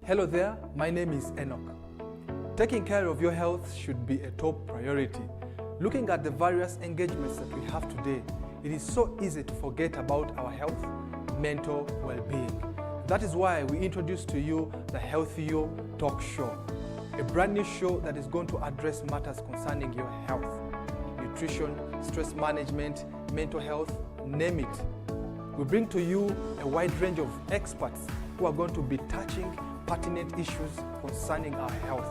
Hello there, my name is Enoch. Taking care of your health should be a top priority. Looking at the various engagements that we have today, it is so easy to forget about our health, mental well-being. That is why we introduce to you the Healthy You Talk Show, a brand new show that is going to address matters concerning your health, nutrition, stress management, mental health, name it. We bring to you a wide range of experts who are going to be touching pertinent issues concerning our health.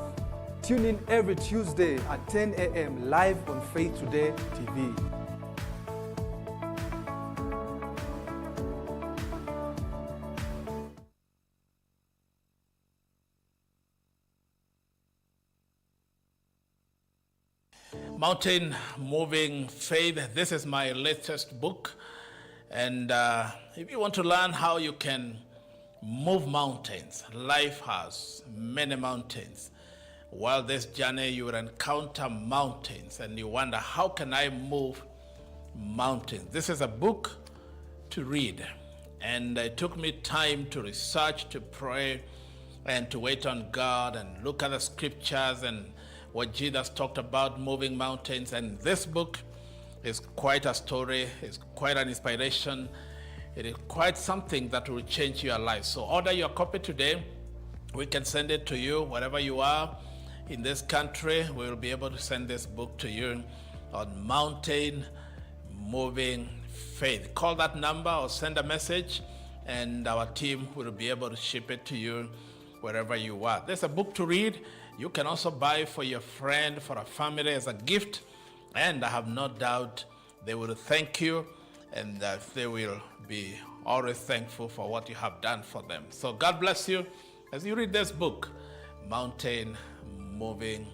Tune in every Tuesday at 10 a.m. live on Faith Today TV. Mountain Moving Faith. This is my latest book. And if you want to learn how you can move mountains, life has many mountains. While this journey, you will encounter mountains and you wonder, how can I move mountains? This is a book to read. And it took me time to research, to pray, and to wait on God and look at the scriptures and what Jesus talked about moving mountains. And this book is quite a story, it's quite an inspiration. It is quite something that will change your life. So order your copy today. We can send it to you wherever you are in this country. We will be able to send this book to you on Mountain Moving Faith. Call that number or send a message and our team will be able to ship it to you wherever you are. There's a book to read. You can also buy for your friend, for a family as a gift. And I have no doubt they will thank you and that they will be always thankful for what you have done for them. So God bless you as you read this book, Mountain Moving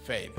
Faith.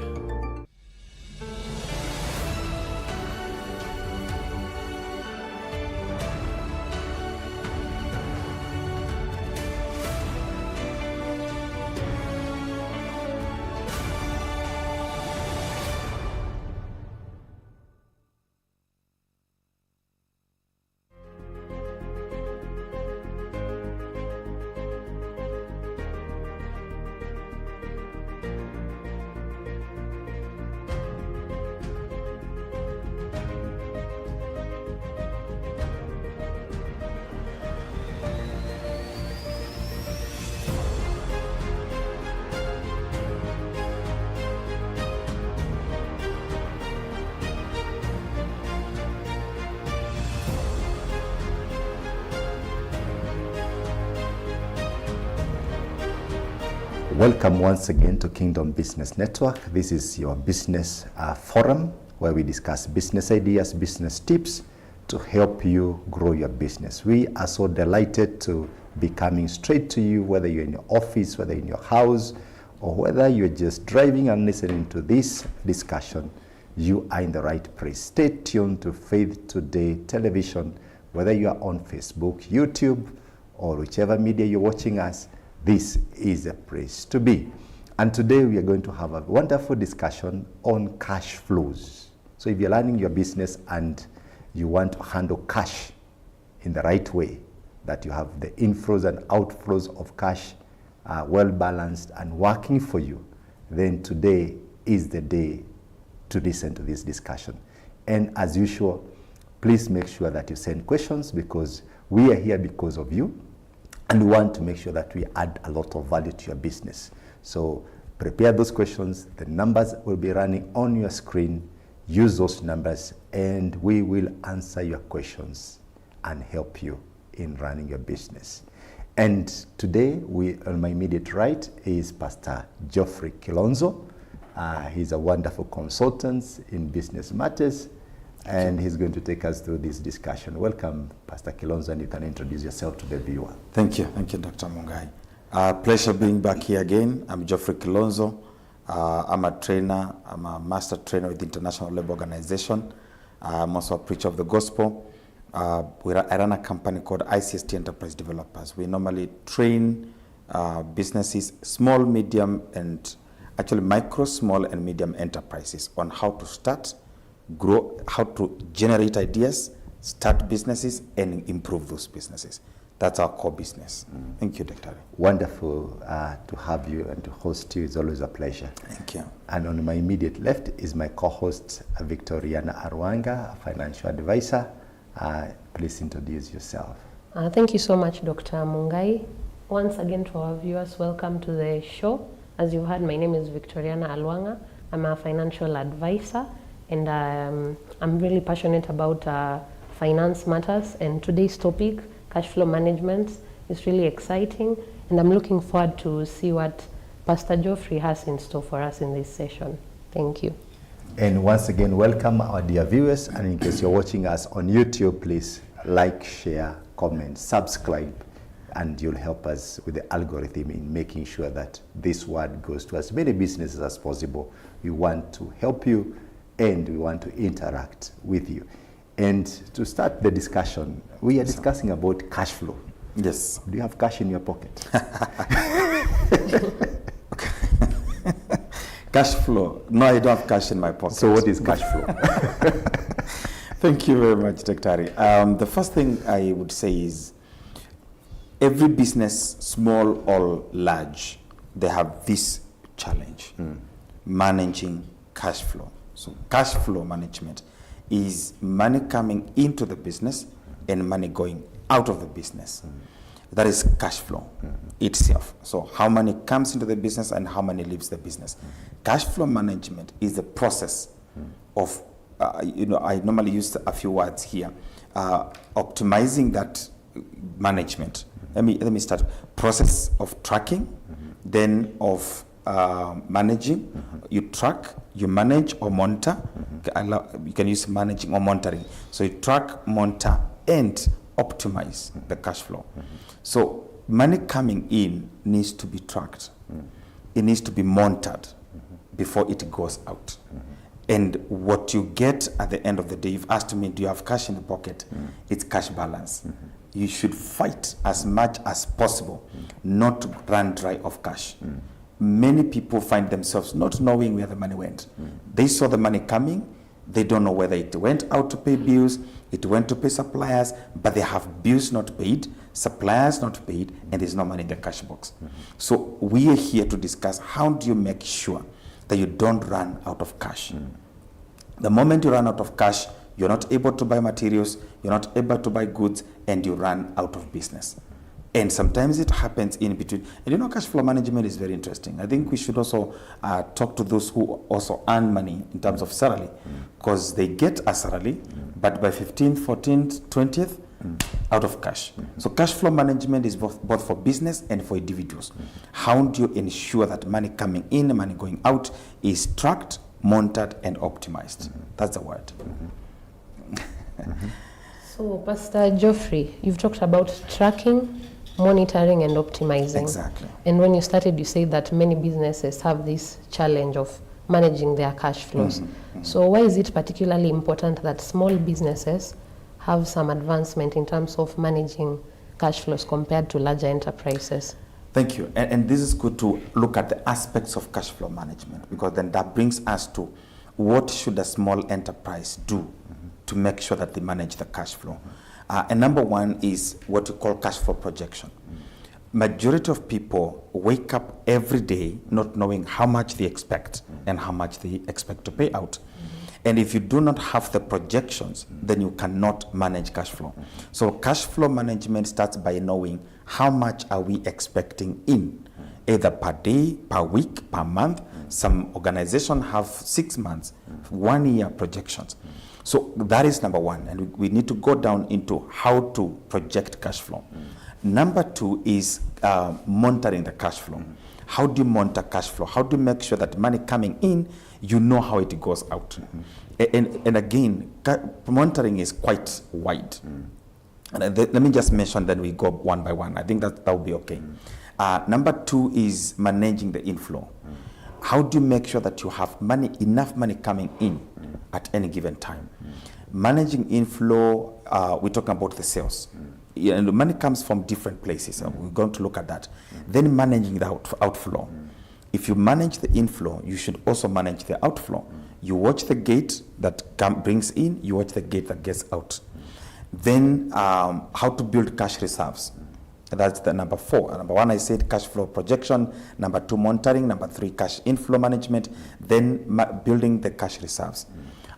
Welcome once again to Kingdom Business Network. This is your business forum where we discuss business ideas, business tips to help you grow your business. We are so delighted to be coming straight to you, whether you're in your office, whether in your house, or whether you're just driving and listening to this discussion. You are in the right place. Stay tuned to Faith Today Television, whether you are on Facebook, YouTube, or whichever media you're watching us. This is a place to be. And today we are going to have a wonderful discussion on cash flows. So if you're running your business and you want to handle cash in the right way, that you have the inflows and outflows of cash well balanced and working for you, then today is the day to listen to this discussion. And as usual, please make sure that you send questions because we are here because of you. And we want to make sure that we add a lot of value to your business. So prepare those questions. The numbers will be running on your screen. Use those numbers and we will answer your questions and help you in running your business. And today, on my immediate right is Pastor Geoffrey Kilonzo. He's a wonderful consultant in business matters. And he's going to take us through this discussion. Welcome, Pastor Kilonzo, and you can introduce yourself to the viewer. Thank you, Dr. Mungai. Pleasure being back here again. I'm Geoffrey Kilonzo. I'm a trainer. I'm a master trainer with the International Labour Organization. I'm also a preacher of the gospel. I run a company called ICST Enterprise Developers. We normally train businesses, small, medium, and actually micro, small, and medium enterprises on how to start, grow, how to generate ideas, start businesses, and improve those businesses. That's our core business. Thank you, Dr. Wonderful to have you and to host you. It's always a pleasure. Thank you. And on my immediate left is my co-host, Victoriana Alwang'a, a financial advisor. Please introduce yourself. Thank you so much, Dr. Mungai. Once again, to our viewers, welcome to the show. As you heard, my name is Victoriana Alwang'a. I'm a financial advisor, and I'm really passionate about finance matters. And today's topic, cash flow management, is really exciting, and I'm looking forward to see what Pastor Geoffrey has in store for us in this session. Thank you. And once again, welcome our dear viewers. And in case you're watching us on YouTube, please like, share, comment, subscribe, and you'll help us with the algorithm in making sure that this word goes to as many businesses as possible. We want to help you, and we want to interact with you. And to start the discussion, we are discussing about cash flow. Yes. Do you have cash in your pocket? Cash flow. No, I don't have cash in my pocket. So what is cash flow? Thank you very much, Dr. The first thing I would say is every business, small or large, they have this challenge, managing cash flow. So cash flow management is money coming into the business and money going out of the business. That is cash flow itself. So how money comes into the business and how money leaves the business. Cash flow management is the process of, I normally use a few words here, optimizing that management. Let me start. Process of tracking, then of managing. You track, you manage or monitor. You can use managing or monitoring. So you track, monitor, and optimize the cash flow. So money coming in needs to be tracked. It needs to be monitored before it goes out. And what you get at the end of the day, you've asked me, do you have cash in the pocket? It's cash balance. You should fight as much as possible not to run dry of cash. Many people find themselves not knowing where the money went. They saw the money coming. They don't know whether it went out to pay bills, it went to pay suppliers, but they have bills not paid, suppliers not paid, and there's no money in the cash box. So we are here to discuss how do you make sure that you don't run out of cash. The moment you run out of cash, you're not able to buy materials, you're not able to buy goods, and you run out of business. And sometimes it happens in between. And cash flow management is very interesting. I think we should also talk to those who also earn money in terms of salary, because they get a salary, but by 15th, 14th, 20th, out of cash. So cash flow management is both for business and for individuals. How do you ensure that money coming in and money going out is tracked, monitored, and optimized? That's the word. So, Pastor Geoffrey, you've talked about tracking, monitoring, and optimizing. Exactly. And when you started, you said that many businesses have this challenge of managing their cash flows. So why is it particularly important that small businesses have some advancement in terms of managing cash flows compared to larger enterprises? Thank you. And this is good to look at the aspects of cash flow management, because then that brings us to what should a small enterprise do to make sure that they manage the cash flow. And number one is what you call cash flow projection. Majority of people wake up every day not knowing how much they expect and how much they expect to pay out. And if you do not have the projections, then you cannot manage cash flow. So cash flow management starts by knowing how much are we expecting in, either per day, per week, per month. Some organizations have 6 months, 1 year projections. So that is number one, and we need to go down into how to project cash flow. Number two is monitoring the cash flow. How do you monitor cash flow? How do you make sure that money coming in, you know how it goes out? And again, monitoring is quite wide. And let me just mention, then we go one by one. I think that will be okay. Number two is managing the inflow. How do you make sure that you have money, enough money coming in at any given time? Managing inflow, we're talking about the sales. And the money comes from different places. We're going to look at that. Then managing the outflow. If you manage the inflow, you should also manage the outflow. You watch the gate that brings in, you watch the gate that gets out. Then how to build cash reserves. That's the number 4. Number 1, I said cash flow projection. Number 2, monitoring. Number 3, cash inflow management. Then building the cash reserves.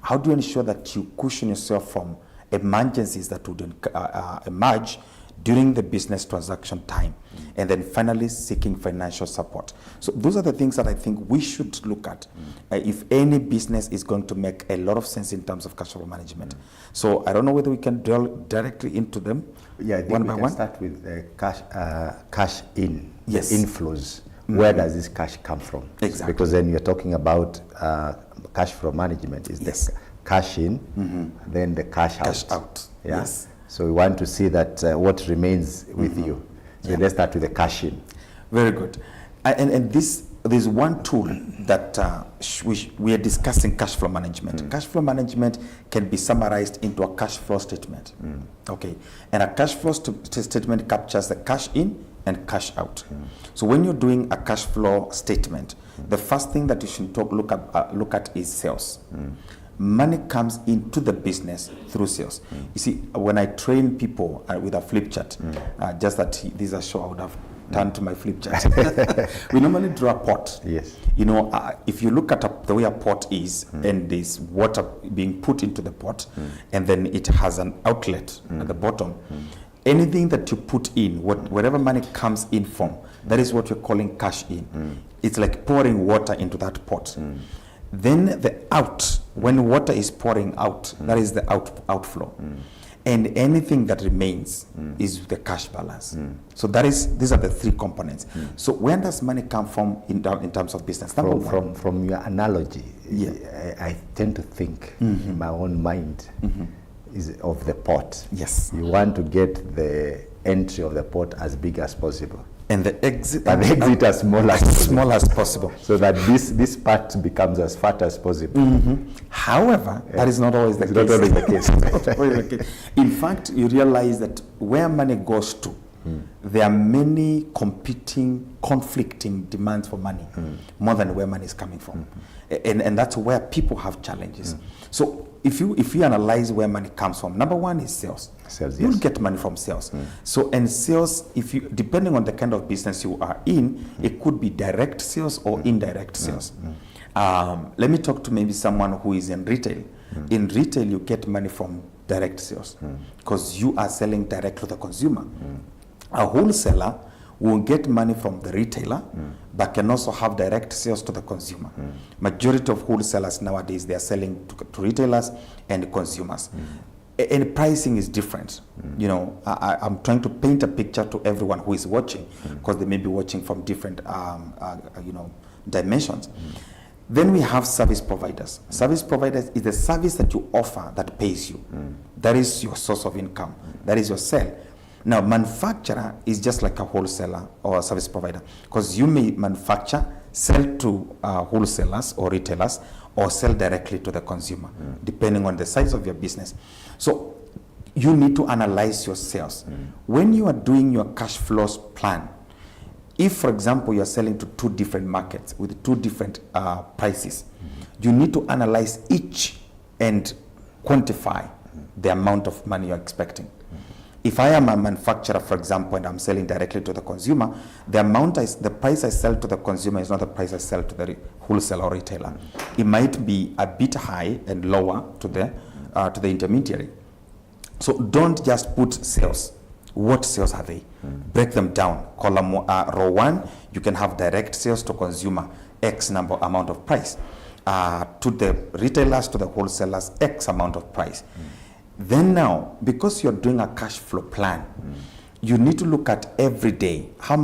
How do you ensure that you cushion yourself from emergencies that would emerge during the business transaction time? And then finally, seeking financial support. So those are the things that I think we should look at if any business is going to make a lot of sense in terms of cash flow management. So I don't know whether we can drill directly into them. Yeah, I think one we by can one. start with cash in, Yes. the inflows. Where does this cash come from? Exactly. Because then you're talking about cash flow management. Is Yes. the cash in, then the cash out. Cash out. Yeah? Yes. So we want to see that what remains with you. So let's start with the cash in. Very good. And there's one tool that we are discussing, cash flow management. Cash flow management can be summarized into a cash flow statement. Okay. And a cash flow statement captures the cash in and cash out. So when you're doing a cash flow statement, the first thing that you should look at is sales. Money comes into the business through sales. You see, when I train people with a flip chart, just that this is a show I would have turned to my flip chart. We normally draw a pot. Yes. You know, if you look at the way a pot is, and there's water being put into the pot, and then it has an outlet at the bottom, anything that you put in, whatever money comes in from, that is what we're calling cash in. It's like pouring water into that pot. Then the out, when water is pouring out, that is the outflow. And anything that remains is the cash balance. So these are the 3 components. So where does money come from in terms of business? Number one. From your analogy, Yeah. I tend to think in my own mind is of the pot. Yes. You want to get the entry of the pot as big as possible. And the exit, But the exit as small as possible. small as possible. So that this part becomes as fat as possible. However, that is not always the It's case. not always the case. Not always the case. In fact, you realize that where money goes to, there are many conflicting demands for money, more than where money is coming from. And that's where people have challenges. So if you analyze where money comes from, number 1 is sales. Sales, You'll yes. get money from sales. So, and sales, depending on the kind of business you are in, it could be direct sales or indirect sales. Let me talk to maybe someone who is in retail. In retail, you get money from direct sales because you are selling direct to the consumer. A wholesaler will get money from the retailer, but can also have direct sales to the consumer. Majority of wholesalers nowadays, they are selling to retailers and consumers. And pricing is different. You know, I'm trying to paint a picture to everyone who is watching, because they may be watching from different, dimensions. Then we have service providers. Service providers is the service that you offer that pays you. That is your source of income. That is your sale. Now, manufacturer is just like a wholesaler or a service provider, because you may manufacture, sell to wholesalers or retailers, or sell directly to the consumer, depending on the size of your business. So you need to analyze your sales. When you are doing your cash flows plan, if, for example, you are selling to 2 different markets with 2 different prices, you need to analyze each and quantify the amount of money you're expecting. If I am a manufacturer, for example, and I'm selling directly to the consumer, the price I sell to the consumer is not the price I sell to the wholesaler or retailer. It might be a bit high and lower to the intermediary. So don't just put sales. What sales are they? Break them down. Column row 1, you can have direct sales to consumer, X amount of price. To the retailers, to the wholesalers, X amount of price. Then now, because you're doing a cash flow plan, you need to look at every day, how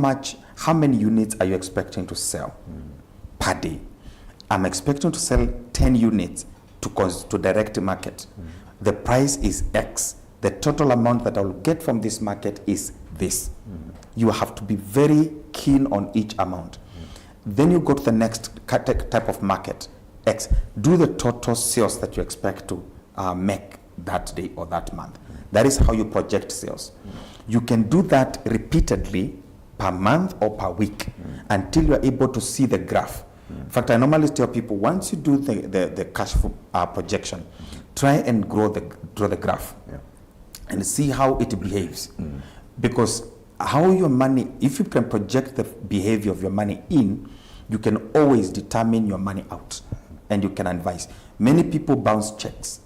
many units are you expecting to sell per day? I'm expecting to sell 10 units to direct market. The price is X. The total amount that I will get from this market is this. You have to be very keen on each amount. Then you go to the next type of market, X. Do the total sales that you expect to make that day or that month. That is how you project sales. You can do that repeatedly per month or per week until you are able to see the graph. In fact, I normally tell people, once you do the cash flow projection, try and draw the graph and see how it behaves. Because how your money, if you can project the behavior of your money in, you can always determine your money out, and you can advise. Many people bounce checks.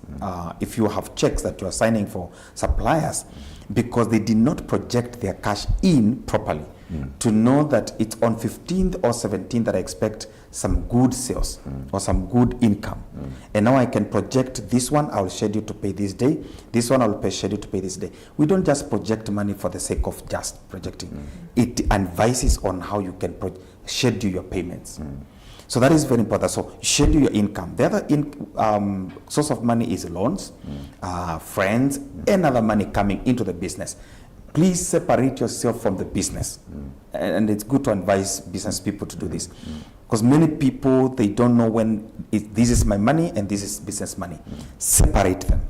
If you have checks that you are signing for suppliers, because they did not project their cash in properly, to know that it's on 15th or 17th that I expect some good sales or some good income. And now I can project this one, I'll schedule to pay this day. This one, I'll pay schedule to pay this day. We don't just project money for the sake of just projecting. It advises on how you can schedule your payments. So that is very important. So schedule your income. The other source of money is loans, friends, and other money coming into the business. Please separate yourself from the business. And it's good to advise business people to do this. Because many people, they don't know when this is my money and this is business money. Separate them.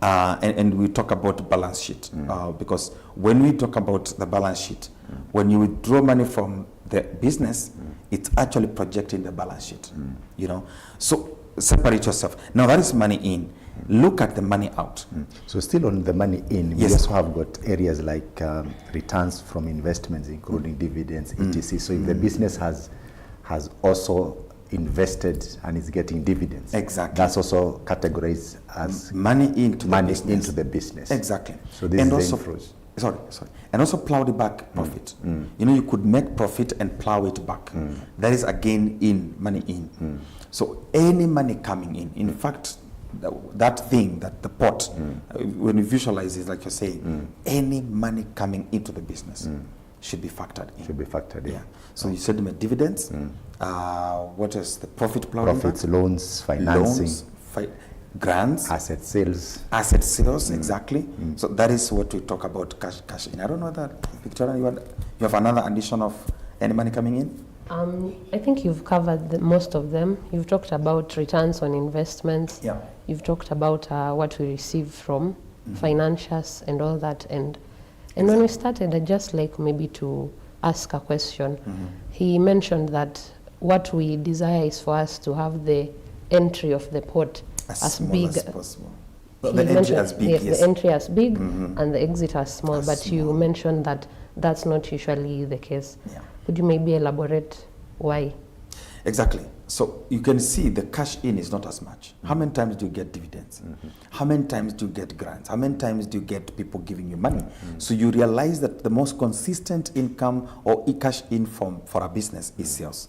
And we talk about balance sheet. Because when we talk about the balance sheet, when you withdraw money from the business, it's actually projecting the balance sheet. You know, so separate yourself. Now that is money in. Look at the money out. So still on the money in, we also have got areas like returns from investments, including dividends, etc. So if the business has also invested and is getting dividends, exactly, that's also categorized as money into the business. Exactly. So this and is also, the inflows. Sorry. And also plow the back profit. You know, you could make profit and plow it back. That is again in, money in. So any money coming in fact, that thing, that the pot, when you visualize it, like you're saying, any money coming into the business should be factored in. Should be factored in. Yeah. So you said the dividends. What is the profit plowing Profits, back? loans, financing. Loans, grants, asset sales. Asset sales, exactly. So that is what we talk about, cash in. I don't know that, Victoria, you have another addition of any money coming in? I think you've covered most of them. You've talked about returns on investments. Yeah. You've talked about what we receive from financials and all that. And when we started, I'd just like maybe to ask a question. He mentioned that what we desire is for us to have the entry of the pot as big as possible. He The entry mentioned- as big, yes, yes. the entry as big and the exit as small. As But you small. mentioned that that's not usually the case. Yeah. Could you maybe elaborate why? Exactly. So you can see the cash in is not as much. How many times do you get dividends? How many times do you get grants? How many times do you get people giving you money? So you realize that the most consistent income or cash in for a business is sales.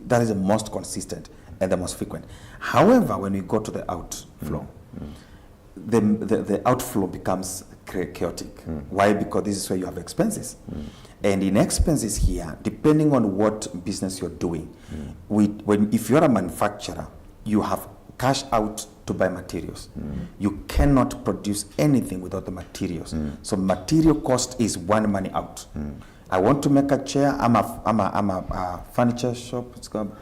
That is the most consistent and the most frequent. However, when we go to the outflow, the outflow becomes chaotic. Why? Because this is where you have expenses. And in expenses here, depending on what business you're doing, if you're a manufacturer, you have cash out to buy materials. You cannot produce anything without the materials. So material cost is one money out. I want to make a chair. I'm a furniture shop. It's called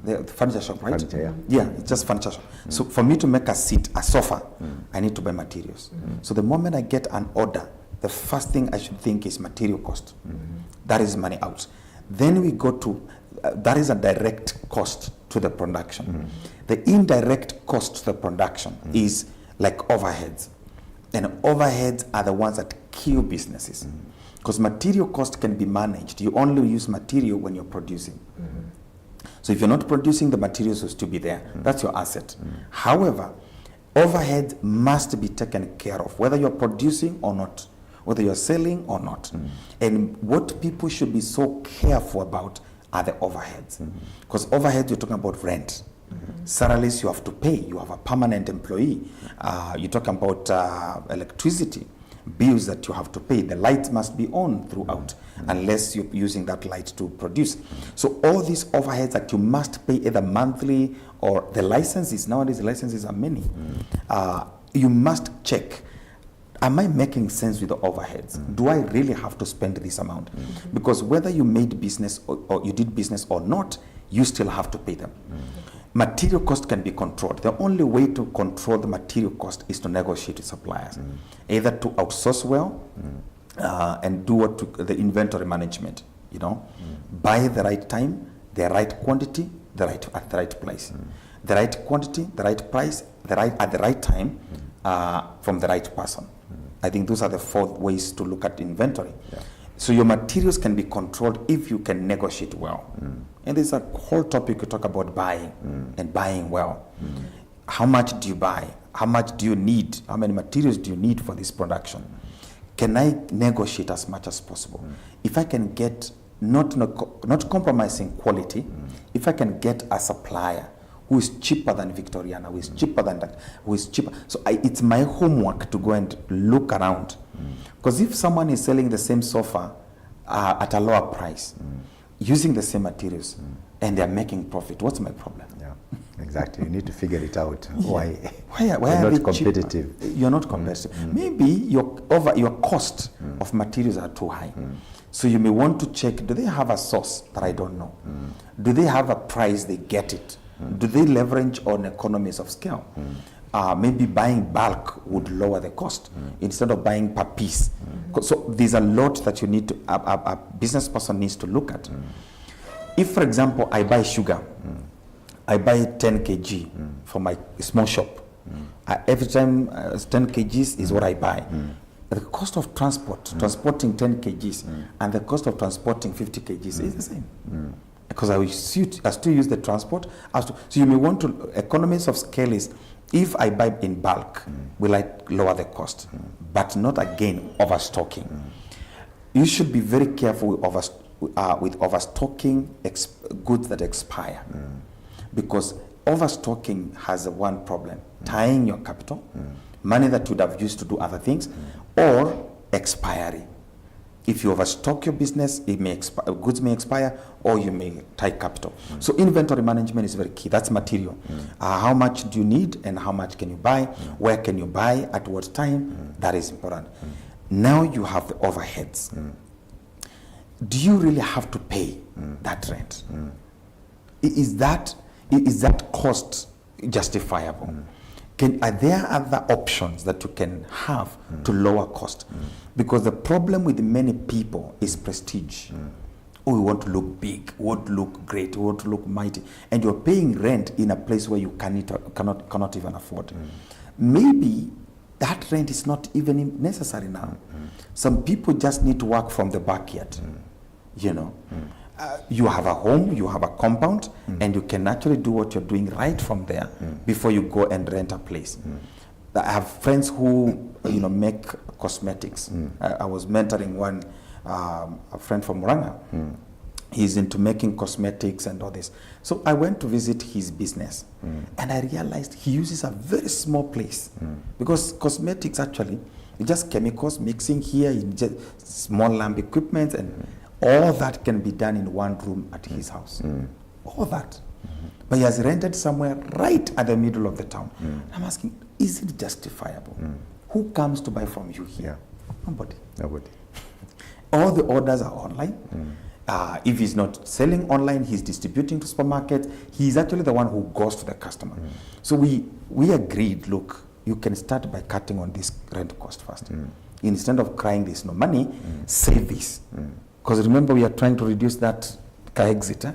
the furniture shop, right? Furniture, Yeah, it's just furniture shop. So for me to make a seat, a sofa, I need to buy materials. So the moment I get an order, the first thing I should think is material cost. That is money out. Then we go to, that is a direct cost to the production. The indirect cost to the production is like overheads. And overheads are the ones that kill businesses. Because material cost can be managed. You only use material when you're producing. So if you're not producing, the materials will still be there. That's your asset. However, overhead must be taken care of, whether you're producing or not, whether you're selling or not. And what people should be so careful about are the overheads. Because overheads, you're talking about rent. Salaries you have to pay. You have a permanent employee. You're talking about electricity, bills that you have to pay. The lights must be on throughout, unless you're using that light to produce. So all these overheads that you must pay either monthly or the licenses, nowadays the licenses are many. You must check, am I making sense with the overheads? Do I really have to spend this amount? Because whether you made business or you did business or not, you still have to pay them. Material cost can be controlled. The only way to control the material cost is to negotiate with suppliers, either to outsource well and do the inventory management. You know, buy the right time, the right quantity, at the right place, the right quantity, the right price, at the right time, from the right person. I think those are the 4 ways to look at inventory. Yeah. So your materials can be controlled if you can negotiate well. And there's a whole topic we talk about buying and buying well. How much do you buy? How much do you need? How many materials do you need for this production? Can I negotiate as much as possible? If I can get, not compromising quality, if I can get a supplier who is cheaper than Victoriana, who is cheaper than that, who is cheaper. So it's my homework to go and look around. Because if someone is selling the same sofa at a lower price, using the same materials, and they're making profit, what's my problem? Yeah, exactly. You need to figure it out. Why You're are not they competitive. cheaper? You're not competitive. Maybe your cost of materials are too high. So you may want to check, do they have a source that I don't know? Do they have a price they get it? Do they leverage on economies of scale? Maybe buying bulk would lower the cost instead of buying per piece. So there's a lot that you need to, a business person needs to look at. If, for example, I buy sugar, I buy 10 kg for my small shop. Every time 10 kgs is what I buy. The cost of transporting 10 kgs and the cost of transporting 50 kgs is the same. Because I still use the transport. So you may want to, economies of scale is, if I buy in bulk, will I lower the cost? But not again overstocking. You should be very careful with overstocking goods that expire. Because overstocking has one problem, tying your capital, money that you would have used to do other things, or expiry. If you overstock your business, it may goods may expire, or you may tie capital. So inventory management is very key. That's material. How much do you need, and how much can you buy? Where can you buy? At what time? That is important. Now you have the overheads. Do you really have to pay that rent? Is that cost justifiable? Are there other options that you can have to lower cost? Because the problem with many people is prestige. Oh, we want to look big, we want to look great, we want to look mighty. And you're paying rent in a place where you cannot even afford. Maybe that rent is not even necessary now. Some people just need to work from the backyard. You know, you have a home, you have a compound, and you can actually do what you're doing right from there before you go and rent a place. I have friends who make cosmetics. I was mentoring a friend from Murang'a. He's into making cosmetics and all this. So I went to visit his business, and I realized he uses a very small place because cosmetics actually it's just chemicals mixing here, just small lamp equipment, and all that can be done in one room at his house. All that. But he has rented somewhere right at the middle of the town. I'm asking, is it justifiable? Who comes to buy from you here? Nobody. All the orders are online. If he's not selling online, he's distributing to supermarkets. He's actually the one who goes to the customer. So we agreed, look, you can start by cutting on this rent cost first. Instead of crying there's no money, save this. Because remember, we are trying to reduce that exit.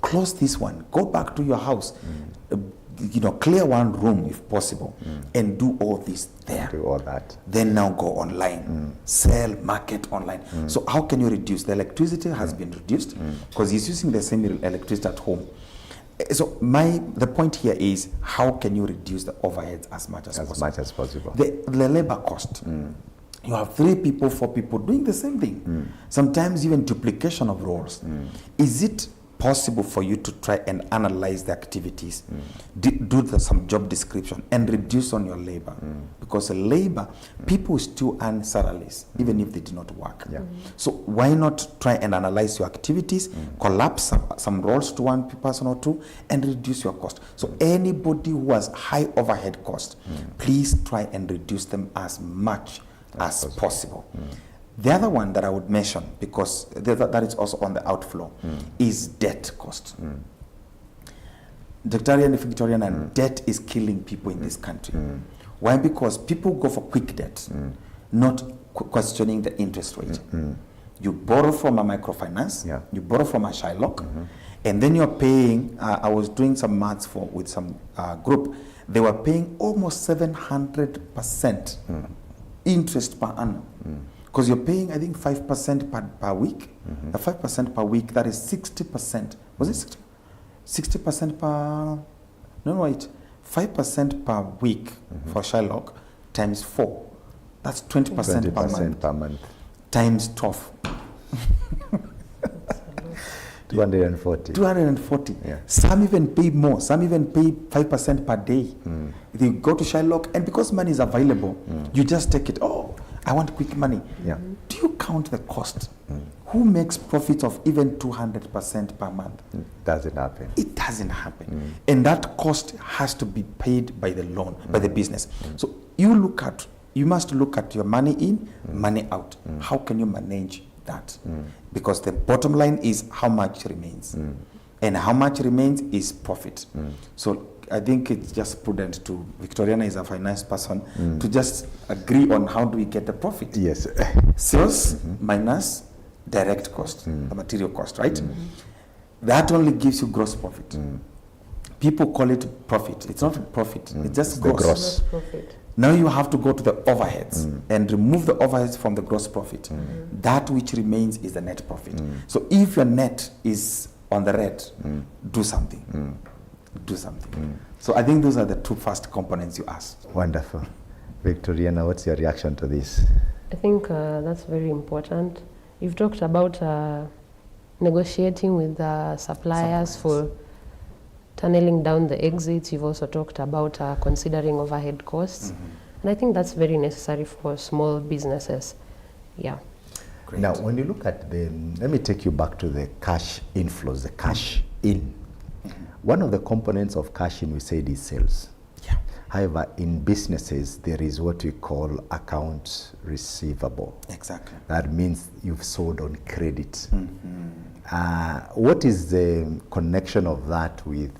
Close this one. Go back to your house. Clear one room if possible, and do all this there. Do all that. Then now go online. Sell, market online. So how can you reduce? The electricity has been reduced because he's using the same electricity at home. So the point here is, how can you reduce the overheads as much as possible? The labor cost. You have 3 people, 4 people doing the same thing. Sometimes even duplication of roles. Is it possible for you to try and analyze the activities, do some job description, and reduce on your labor? Because labor, people still earn salaries even if they do not work. So why not try and analyze your activities, collapse some roles to one person or 2, and reduce your cost? So anybody who has high overhead cost, please try and reduce them as much as possible. The other one that I would mention, because that is also on the outflow, is debt cost. Victoriana, debt is killing people in this country. Why? Because people go for quick debt, not questioning the interest rate. You borrow from a microfinance, you borrow from a Shylock, and then you're paying, I was doing some maths with some group, they were paying almost 700% interest per annum. Because you're paying, I think, 5% per week. 5% per week, that is 60%. Was it 60% per... No, wait. 5% per week for Shylock times 4. That's 20% per month. Times 12. 240. 240. Yeah. Some even pay more. Some even pay 5% per day. They go to Shylock, and because money is available, you just take it. Oh, I want quick money. Yeah. Do you count the cost? Who makes profits of even 200% per month? Doesn't happen. It doesn't happen. And that cost has to be paid by the loan, by the business. So you must look at your money in, money out. How can you manage that? Because the bottom line is how much remains. And how much remains is profit. So I think it's just prudent to, Victoriana is a finance person, to just agree on how do we get the profit. Yes. Sales minus direct cost, the material cost, right? That only gives you gross profit. People call it profit. It's not a profit. It's just gross. Gross profit. Now you have to go to the overheads and remove the overheads from the gross profit. That which remains is the net profit. So if your net is on the red, do something. Do something. So I think those are the two first components you asked. Wonderful. Victoriana, what's your reaction to this? I think that's very important. You've talked about negotiating with suppliers for tunneling down the exits. You've also talked about considering overhead costs. And I think that's very necessary for small businesses. Yeah. Great. Now, when you look at let me take you back to the cash inflows, the cash in. One of the components of cash in, we said, is sales. Yeah. However, in businesses, there is what we call accounts receivable. Exactly. That means you've sold on credit. What is the connection of that with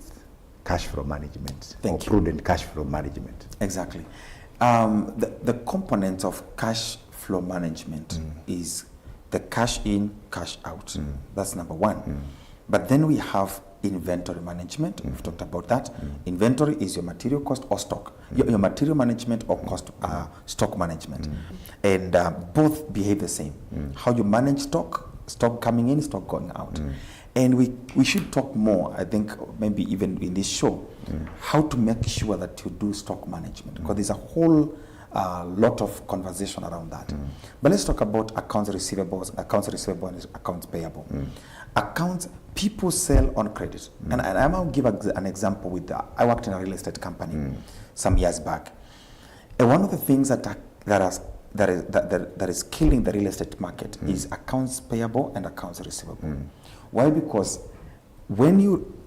cash flow management or prudent cash flow management? Exactly. The component of cash flow management is the cash in, cash out. That's number one. But then we have inventory management. We've talked about that. Inventory is your material cost or stock. Your material management or cost stock management. And both behave the same. How you manage stock coming in, stock going out. And we should talk more, I think, maybe even in this show, how to make sure that you do stock management. Because there's a whole lot of conversation around that. But let's talk about accounts receivable and accounts payable. Accounts, people sell on credit. And I'm going to give an example with I worked in a real estate company some years back. And one of the things that is killing the real estate market is accounts payable and accounts receivable. Why? Because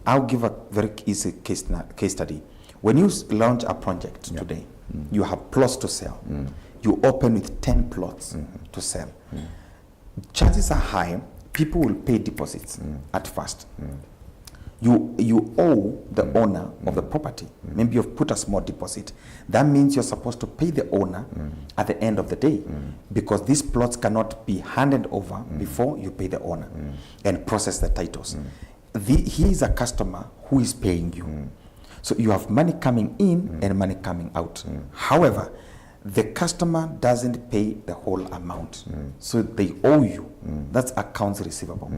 I'll give a very easy case study. When you launch a project today, you have plots to sell. You open with 10 plots to sell. Chances are high, people will pay deposits at first. You owe the owner of the property. Maybe you've put a small deposit. That means you're supposed to pay the owner at the end of the day, because these plots cannot be handed over before you pay the owner and process the titles. He is a customer who is paying you. So you have money coming in and money coming out. However, the customer doesn't pay the whole amount. So they owe you. That's accounts receivable.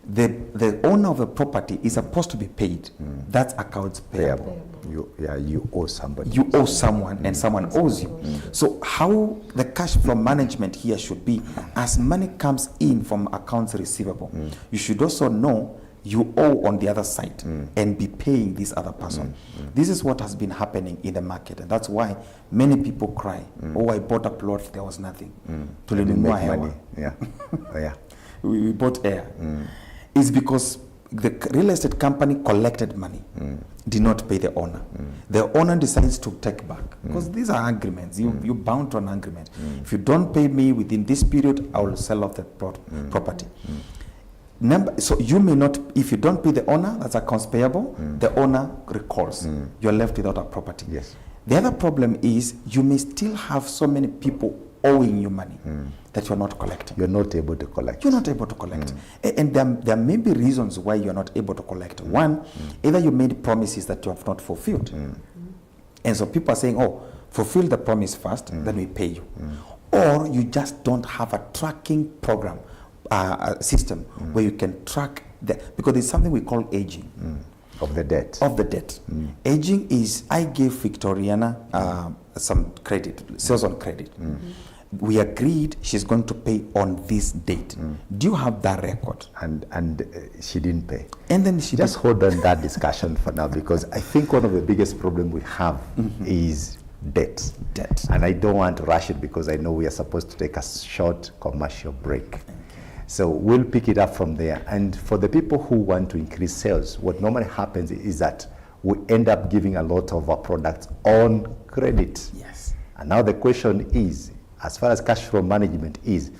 The owner of the property is supposed to be paid. That's accounts payable. You owe somebody. You owe someone and someone owes you. So how the cash flow management here should be, as money comes in from accounts receivable, you should also know you owe on the other side and be paying this other person. This is what has been happening in the market, and that's why many people cry, oh, I bought a plot, there was nothing. To make money. We bought air. It's because the real estate company collected money, did not pay the owner. The owner decides to take back, because these are agreements. You're bound to an agreement. If you don't pay me within this period, I will sell off the property. So you may not, if you don't pay the owner, that's accounts payable, the owner recalls. You're left without a property. Yes. The other problem is you may still have so many people owing you money that you're not collecting. You're not able to collect. You're not able to collect. And there may be reasons why you're not able to collect. One, either you made promises that you have not fulfilled. And so people are saying, oh, fulfill the promise first, then we pay you. Or you just don't have a tracking program, system where you can track because there's something we call aging. Of the debt. Of the debt. Aging is, I gave Victoriana some credit, sales on credit. We agreed she's going to pay on this date. Do you have that record? And she didn't pay. And then she just hold on that discussion for now, because I think one of the biggest problems we have is debt. And I don't want to rush it because I know we are supposed to take a short commercial break. So we'll pick it up from there. And for the people who want to increase sales, what normally happens is that we end up giving a lot of our products on credit. Yes. And now the question is, as far as cash flow management is,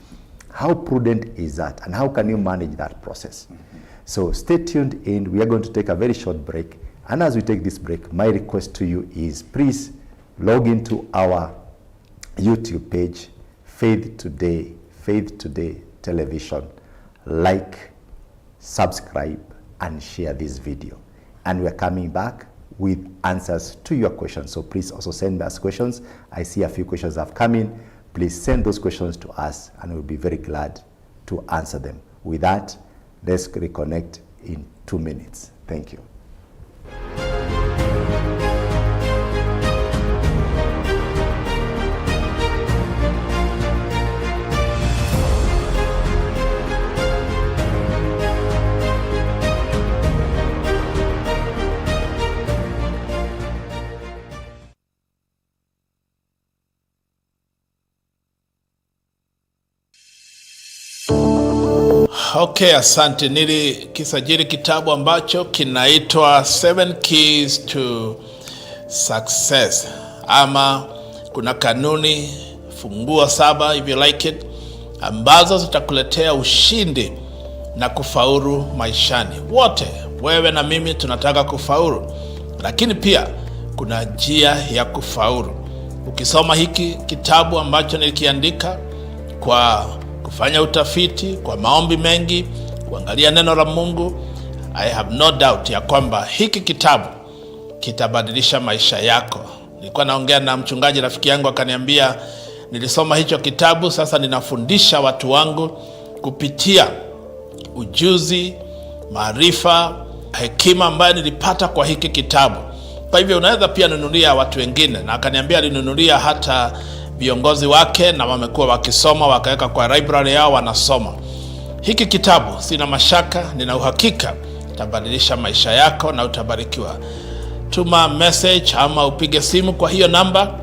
how prudent is that? And how can you manage that process? So stay tuned in. We are going to take a very short break. And as we take this break, my request to you is please log into our YouTube page, Faith Today Television, like, subscribe, and share this video. And we're coming back with answers to your questions. So please also send us questions. I see a few questions have come in. Please send those questions to us, and we'll be very glad to answer them. With that, let's reconnect in 2 minutes. Thank you. Okay, asante. Nilikisajili kitabu ambacho kinaitwa 7 Keys to Success, ama kuna kanuni funguo 7 if you like it, ambazo zitakuletea ushindi na kufaulu maishani. Wote, wewe na mimi, tunataka kufaulu, lakini pia kuna njia ya kufaulu. Ukisoma hiki kitabu ambacho nilikiandika kwa kufanya utafiti, kwa maombi mengi, kuangalia neno la Mungu, I have no doubt ya kwamba hiki kitabu kitabadilisha maisha yako. Nilikuwa naongea na mchungaji rafiki yangu akaniambia, nilisoma hicho kitabu, sasa ninafundisha watu wangu kupitia ujuzi, maarifa, hekima ambayo nilipata kwa hiki kitabu. Kwa hivyo unaweza pia nunulia watu wengine, na akaniambia alinunulia hata viongozi wake, na wamekuwa wakisoma, wakaweka kwa library yao wanasoma. Hiki kitabu sina mashaka, nina uhakika kitabadilisha maisha yako na utabarikiwa. Tuma message ama upige simu kwa hiyo namba,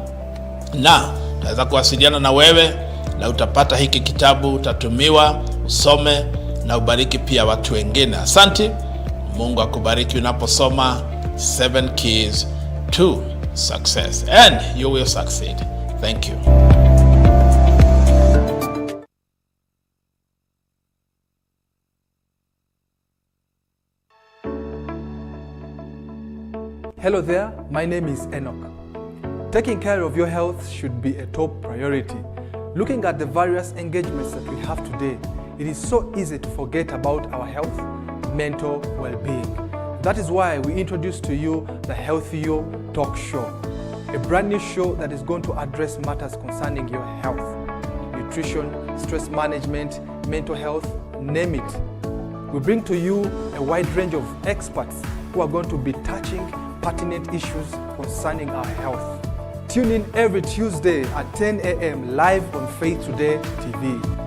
na naweza kuwasiliana na wewe, na utapata hiki kitabu, utatumiwa, usome na ubariki pia watu wengine. Asante. Mungu akubariki unaposoma 7 Keys to Success, and you will succeed. Thank you. Hello there, my name is Enoch. Taking care of your health should be a top priority. Looking at the various engagements that we have today, it is so easy to forget about our health, mental well-being. That is why we introduce to you the Healthy You Talk Show, a brand new show that is going to address matters concerning your health, nutrition, stress management, mental health, name it. We bring to you a wide range of experts who are going to be touching pertinent issues concerning our health. Tune in every Tuesday at 10 a.m. live on Faith Today TV.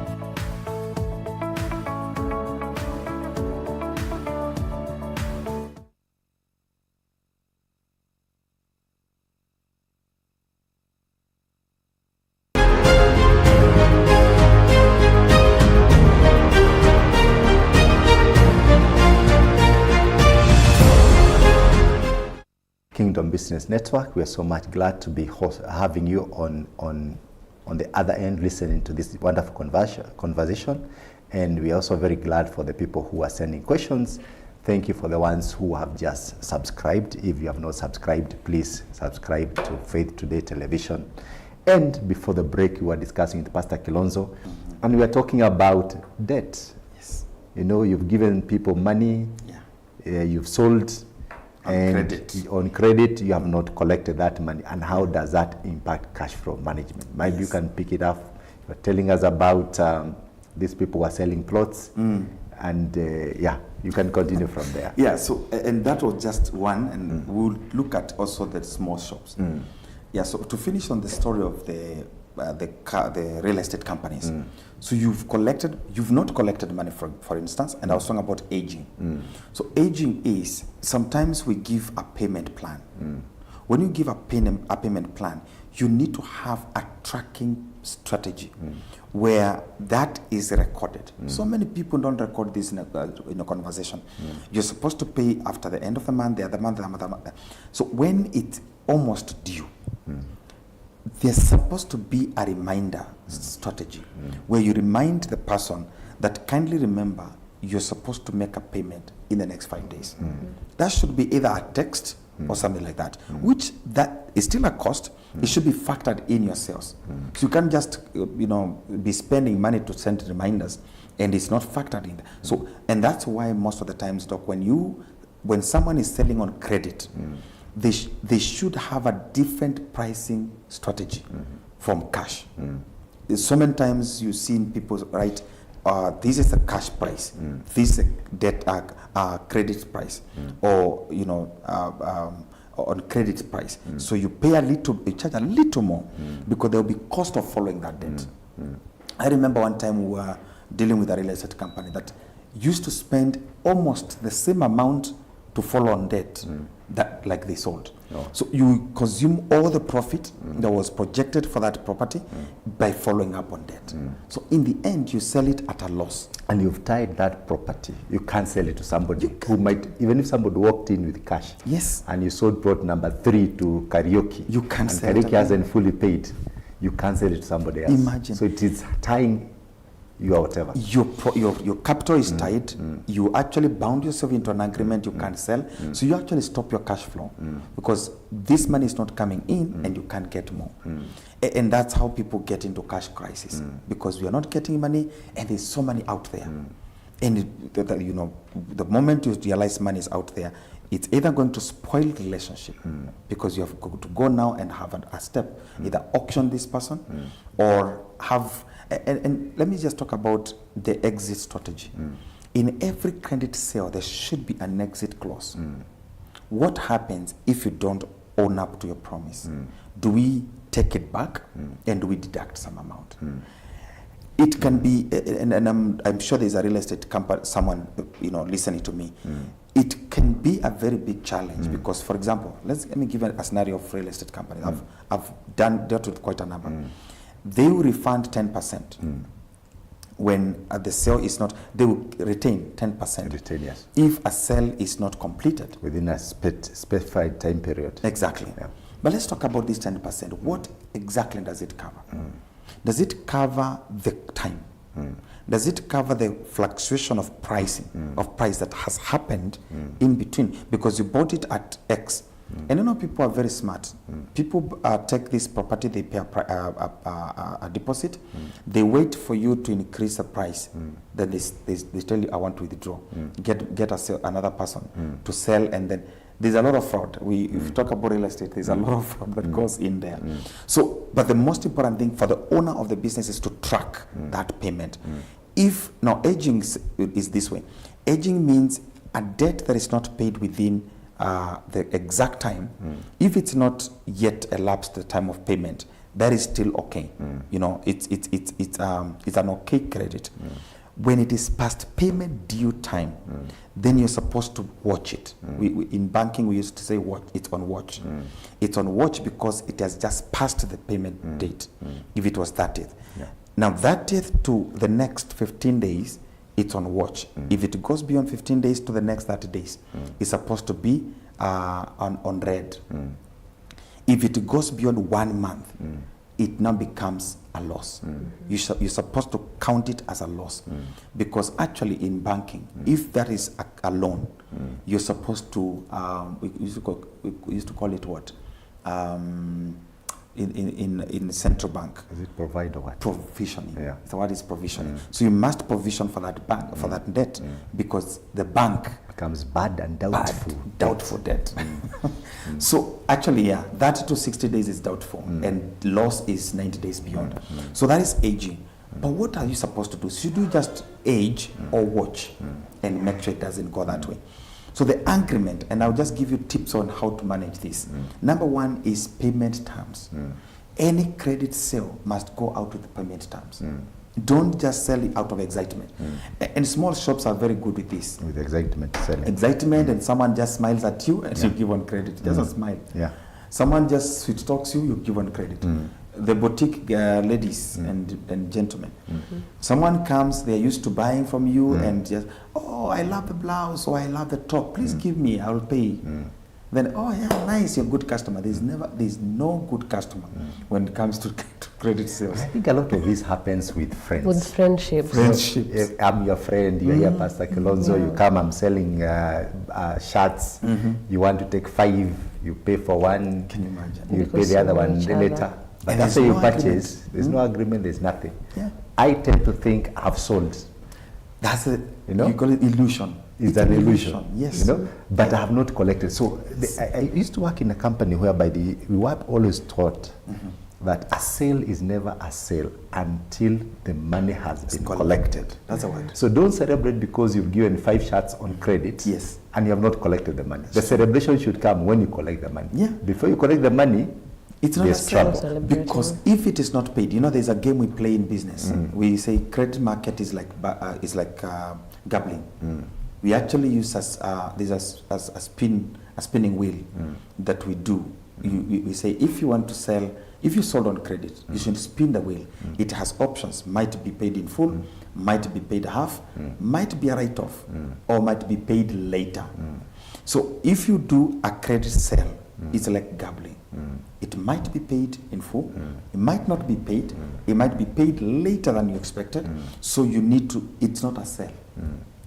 Kingdom Business Network. We are so much glad to be having you on the other end, listening to this wonderful conversation. And we are also very glad for the people who are sending questions. Thank you for the ones who have just subscribed. If you have not subscribed, please subscribe to Faith Today Television. And before the break, we were discussing with Pastor Kilonzo, and we were talking about debt. Yes. You know, you've given people money, you've sold and credit. on credit you have not collected that money, and how does that impact cash flow management? Maybe you can pick it up. You're telling us about these people who are selling plots, and yeah, you can continue from there. Yeah, so and that was just one, and we'll look at also the small shops. Yeah, so to finish on the story of the real estate companies. So you've not collected money, for instance, and I was talking about aging. So aging is, sometimes we give a payment plan. When you give a payment plan, you need to have a tracking strategy where that is recorded. So many people don't record this in a conversation. You're supposed to pay after the end of the month, the other month, the other month. So when it's almost due, there's supposed to be a reminder strategy where you remind the person that, kindly remember, you're supposed to make a payment in the next 5 days. That should be either a text or something like that, which that is still a cost. It should be factored in your sales. So you can't just be spending money to send reminders and it's not factored in. So, and that's why most of the times, Doc, when someone is selling on credit, they should have a different pricing strategy from cash. So many times you see people write, this is the cash price, this is the credit price, or on credit price. So you pay you charge a little more because there will be cost of following that debt. I remember one time we were dealing with a real estate company that used to spend almost the same amount to follow on debt that like they sold. So you consume all the profit that was projected for that property by following up on debt. So in the end, you sell it at a loss. And you've tied that property. You can't sell it to somebody who might, even if somebody walked in with cash. Yes. And you sold plot number 3 to Karaoke. You can't sell it. Karaoke hasn't fully paid. You can't sell it to somebody else. Imagine. So it is tying you or whatever. Your capital is tied. You actually bound yourself into an agreement you can't sell. So you actually stop your cash flow because this money is not coming in and you can't get more. And that's how people get into cash crisis because we are not getting money and there's so money out there. And the moment you realize money is out there, it's either going to spoil the relationship because you have to go now and have a step, either auction this person or have. And let me just talk about the exit strategy. In every credit sale, there should be an exit clause. What happens if you don't own up to your promise? Do we take it back and do we deduct some amount? It can be, and I'm sure there's a real estate company, someone listening to me. It can be a very big challenge because, for example, let me give a scenario of real estate companies. I've dealt with quite a number. They will refund 10% when the sale is not. They will retain 10%. Retain, yes. If a sale is not completed within a specified time period. Exactly. Yeah. But let's talk about this 10%. What exactly does it cover? Does it cover the time? Does it cover the fluctuation of pricing, of price that has happened in between? Because you bought it at X. And people are very smart. People take this property, they pay a deposit, they wait for you to increase the price. Then they tell you, I want to withdraw. Get another person to sell, and then there's a lot of fraud. If you talk about real estate, there's a lot of fraud that goes in there. So, but the most important thing for the owner of the business is to track that payment. Now aging is this way. Aging means a debt that is not paid within the exact time. If it's not yet elapsed the time of payment, that is still okay. It's an okay credit. When it is past payment due time, then you're supposed to watch it. In banking, we used to say it's on watch. It's on watch because it has just passed the payment date. If it was 30th, now 30th to the next 15 days. It's on watch. If it goes beyond 15 days to the next 30 days, it's supposed to be on red. If it goes beyond 1 month, it now becomes a loss. You're supposed to count it as a loss because actually in banking, if that is a loan, you're supposed to, we used to call it what? In central bank. Is it provide or what? Provisioning. Yeah. The word is provisioning. So you must provision for that bank, for that debt, because the bank becomes bad and doubtful. Doubtful debt. So actually, yeah, 30 to 60 days is doubtful, and loss is 90 days beyond. So that is aging. But what are you supposed to do? Should you just age or watch and make sure it doesn't go that way? So the agreement, and I'll just give you tips on how to manage this. Number one is payment terms. Any credit sale must go out with the payment terms. Don't just sell it out of excitement. And small shops are very good with this. With excitement selling. Excitement, and someone just smiles at you and you give on credit. Just a smile. Yeah. Someone just sweet talks you, you give on credit. The boutique ladies and gentlemen. Someone comes, they're used to buying from you and just, oh, I love the blouse, or I love the top. Please give me, I'll pay. Then, oh yeah, nice, you're a good customer. There's no good customer when it comes to credit sales. I think a lot of this happens with friends. With friendships. Friendships. I'm your friend, you're here, Pastor Kilonzo, you come, I'm selling shirts. You want to take 5, you pay for 1. Can you imagine? You Because pay the other you know one each later. other. But And after there's you no purchase, agreement. there's no agreement, there's nothing. Yeah. I tend to think I've sold. That's it. You know? You call it illusion. It's an illusion. Yes. You know? But I have not collected. So I used to work in a company whereby we were always taught that a sale is never a sale until the money has been collected. That's a word. So don't celebrate because you've given 5 shirts on credit. Yes. And you have not collected the money. The celebration should come when you collect the money. Yeah. Before you collect the money, It's not a there's sale. trouble. Because if it is not paid, you know, there's a game we play in business. We say credit market is like gambling. We actually use there's a spinning wheel that we do. We say if you want to sell, if you sold on credit, you should spin the wheel. It has options: might be paid in full, might be paid half, might be a write-off, or might be paid later. So if you do a credit sale, it's like gambling. It might be paid in full, it might not be paid, it might be paid later than you expected. So you need to, it's not a sale.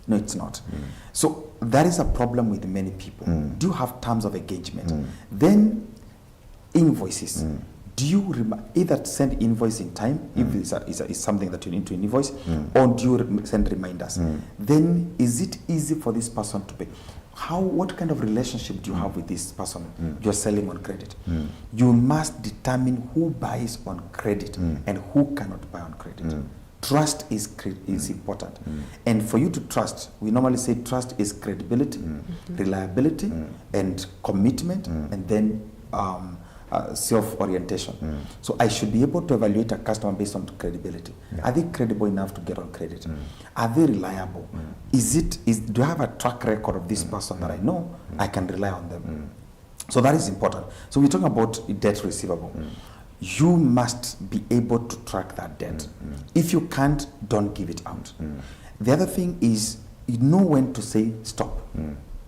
No, it's not. So that is a problem with many people. Do you have terms of engagement? Then invoices. Do you either send invoice in time, if it's something that you need to invoice, or do you send reminders? Then is it easy for this person to pay? What kind of relationship do you have with this person you're selling on credit? You must determine who buys on credit and who cannot buy on credit. Trust is important. And for you to trust, we normally say trust is credibility, reliability, and commitment, and then self-orientation. So I should be able to evaluate a customer based on credibility. Are they credible enough to get on credit? Are they reliable? Do I have a track record of this person that I know I can rely on them? So that is important. So we're talking about debt receivable. You must be able to track that debt. If you can't, don't give it out. The other thing is, you know when to say stop.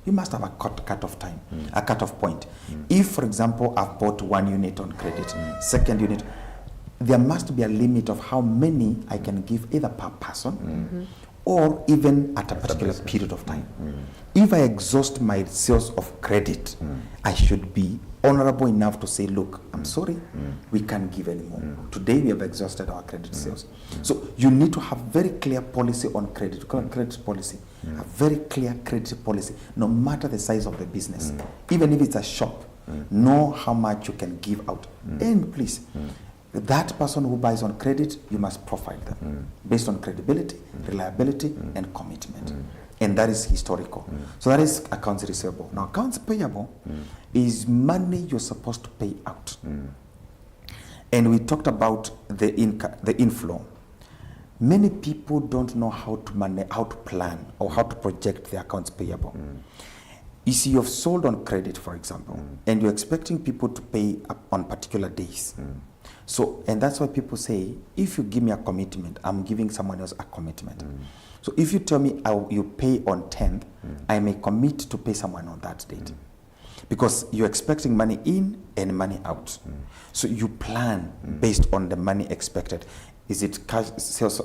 You must have a cut-off time, a cut-off point. If, for example, I've bought 1 unit on credit, second unit, there must be a limit of how many I can give either per person or even at a particular period of time. If I exhaust my sales of credit, I should be honorable enough to say, look, I'm sorry, we can't give anymore. Today we have exhausted our credit sales. So you need to have very clear policy on credit, credit policy, a very clear credit policy, no matter the size of the business. Even if it's a shop, know how much you can give out. And please, that person who buys on credit, you must profile them based on credibility, reliability, and commitment. And that is historical. So that is accounts receivable. Now, accounts payable is money you're supposed to pay out. And we talked about the inflow. Many people don't know how to manage, how to plan, or how to project the accounts payable. You see, you've sold on credit, for example, and you're expecting people to pay up on particular days. So, and that's why people say, if you give me a commitment, I'm giving someone else a commitment. So if you tell me you pay on 10th, I may commit to pay someone on that date. Because you're expecting money in and money out. So you plan based on the money expected. Is it cash sales,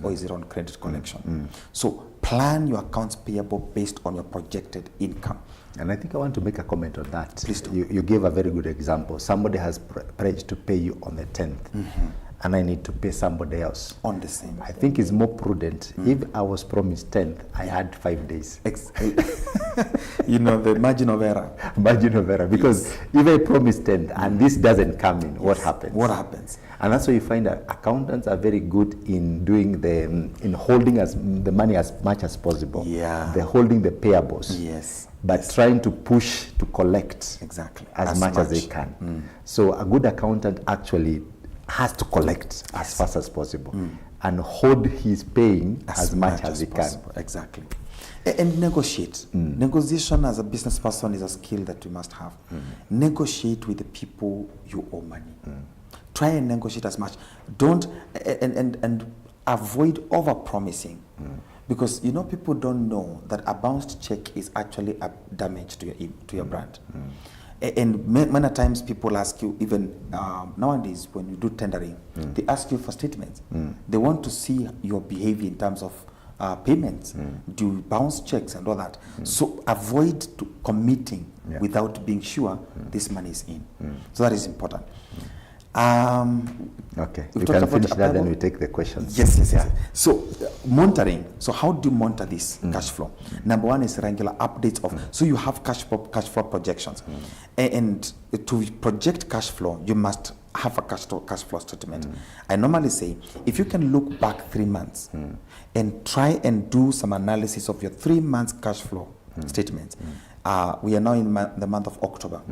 or is it on credit collection? So plan your accounts payable based on your projected income. And I think I want to make a comment on that. Please do. You gave a very good example. Somebody has pledged to pay you on the 10th. and I need to pay somebody else on the same. I think it's more prudent. If I was promised 10th, I had 5 days. You know, the margin of error. Margin of error. Because if I promise 10th and this doesn't come in, what happens? What happens? And that's why you find that accountants are very good in doing in holding the money as much as possible. Yeah. They're holding the payables. Yes. But trying to push to collect exactly as much as they can. So a good accountant actually has to collect as fast as possible and hold his paying as much as he possible. Can. Exactly. And negotiate. Negotiation as a business person is a skill that you must have. Negotiate with the people you owe money. Try and negotiate as much. Don't and avoid over promising. Because you know, people don't know that a bounced check is actually a damage to your brand. And many times people ask you, even nowadays when you do tendering, they ask you for statements. They want to see your behavior in terms of payments, do you bounce checks and all that. So avoid committing without being sure this money is in. So that is important. Okay, you can finish that, then we take the questions. Yes. So monitoring. So how do you monitor this cash flow? Number one is regular updates of. So you have cash flow projections, and to project cash flow, you must have a cash flow statement. I normally say, if you can look back 3 months and try and do some analysis of your 3 months cash flow statements. We are now in the month of October.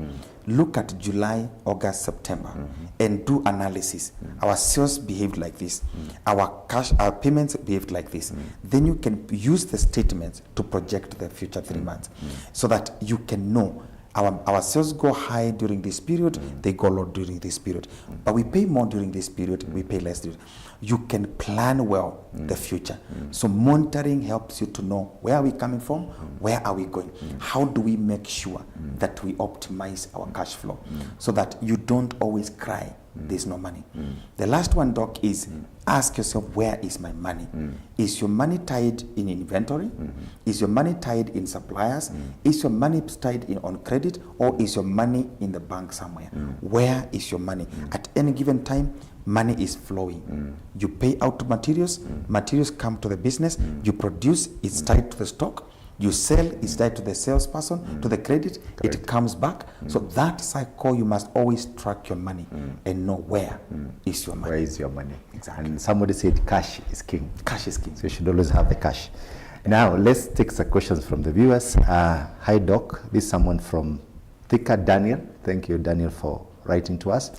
Look at July, August, September, and do analysis. Our sales behaved like this. Our payments behaved like this. Then you can use the statements to project the future 3 months, so that you can know our sales go high during this period, they go low during this period. But we pay more during this period, we pay less during. You can plan well the future. So monitoring helps you to know, where are we coming from, where are we going, how do we make sure that we optimize our cash flow, so that you don't always cry there's no money. The last one, Doc, is ask yourself, where is my money? Is your money tied in inventory? Is your money tied in suppliers? Is your money tied on credit, or is your money in the bank somewhere? Where is your money? At any given time, money is flowing. You pay out to materials, materials come to the business, you produce, it's tied to the stock, you sell, it's tied to the salesperson, to the credit, it comes back. So that cycle, you must always track your money and know where is your money. Where is your money? Exactly. And somebody said cash is king. Cash is king. So you should always have the cash. Now, let's take some questions from the viewers. Hi, Doc. This is someone from Thika, Daniel. Thank you, Daniel, for writing to us.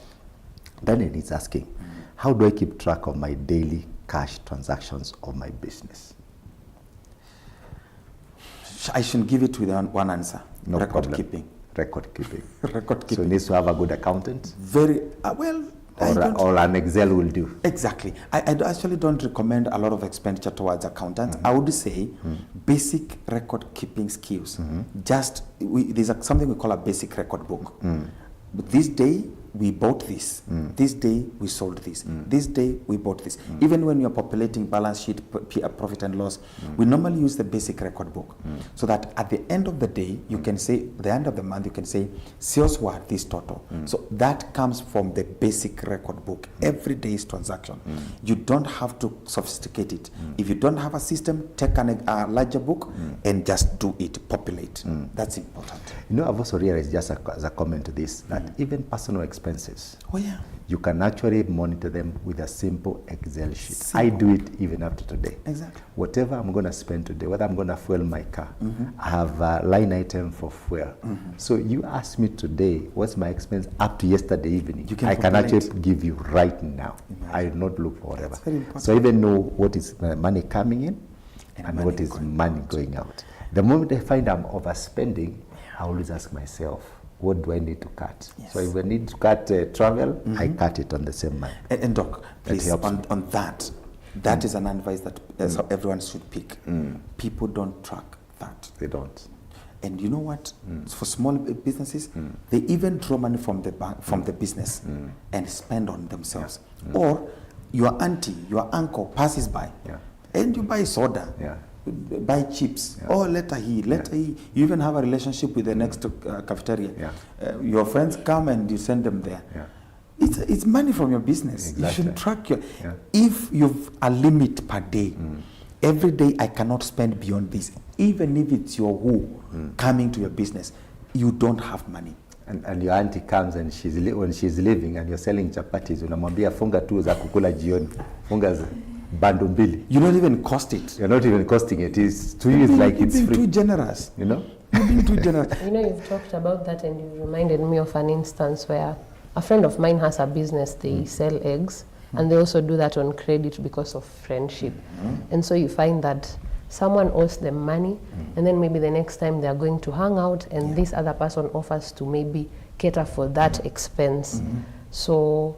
Daniel is asking, how do I keep track of my daily cash transactions of my business? I should give it with one answer. No Record problem. keeping. Record keeping. Record keeping. So it needs to have a good accountant? Very, well, or an Excel will do. Exactly. I actually don't recommend a lot of expenditure towards accountants. I would say basic record keeping skills. There's something we call a basic record book. But this day we bought this. This day we sold this. This day we bought this. Even when you're populating balance sheet, profit and loss, we normally use the basic record book, so that at the end of the day, you can say, the end of the month, you can say, sales were this total. So that comes from the basic record book. Every day's transaction. You don't have to sophisticate it. If you don't have a system, take a larger book and just do it, populate. That's important. You know, I've also realized, just as a comment to this, that even personal expenses, you can actually monitor them with a simple Excel sheet. I do it even up to today. Exactly. Whatever I'm going to spend today, whether I'm going to fuel my car, I have a line item for fuel. So you ask me today, what's my expense up to yesterday evening? I can actually give you right now. I do not look for whatever. So I even know what is money coming in and what is money going out. The moment I find I'm overspending, I always ask myself, what do I need to cut? So if I need to cut travel, I cut it on the same month. And Doc, please, on that is an advice that everyone should pick. People don't track that. They don't. And you know what? For small businesses, they even draw money from the bank, from the business, and spend on themselves. Or your auntie, your uncle passes by, and you buy soda. Buy chips. Later he. You even have a relationship with the next cafeteria. Your friends come and you send them there. It's money from your business. Exactly. You should track your. Yeah. If you've a limit per day, every day I cannot spend beyond this. Even if it's your coming to your business, you don't have money. And your auntie comes and when she's leaving and you're selling chapatis, unamwambia funga tu za kukula jioni, funga bando mbili. You don't even cost it. You're not even costing it. It's to you, it's like it's free. Too generous. You know? You're being too generous. You know, you've talked about that and you reminded me of an instance where a friend of mine has a business, they sell eggs, and they also do that on credit because of friendship. And so you find that someone owes them money, and then maybe the next time they are going to hang out, and this other person offers to maybe cater for that expense. So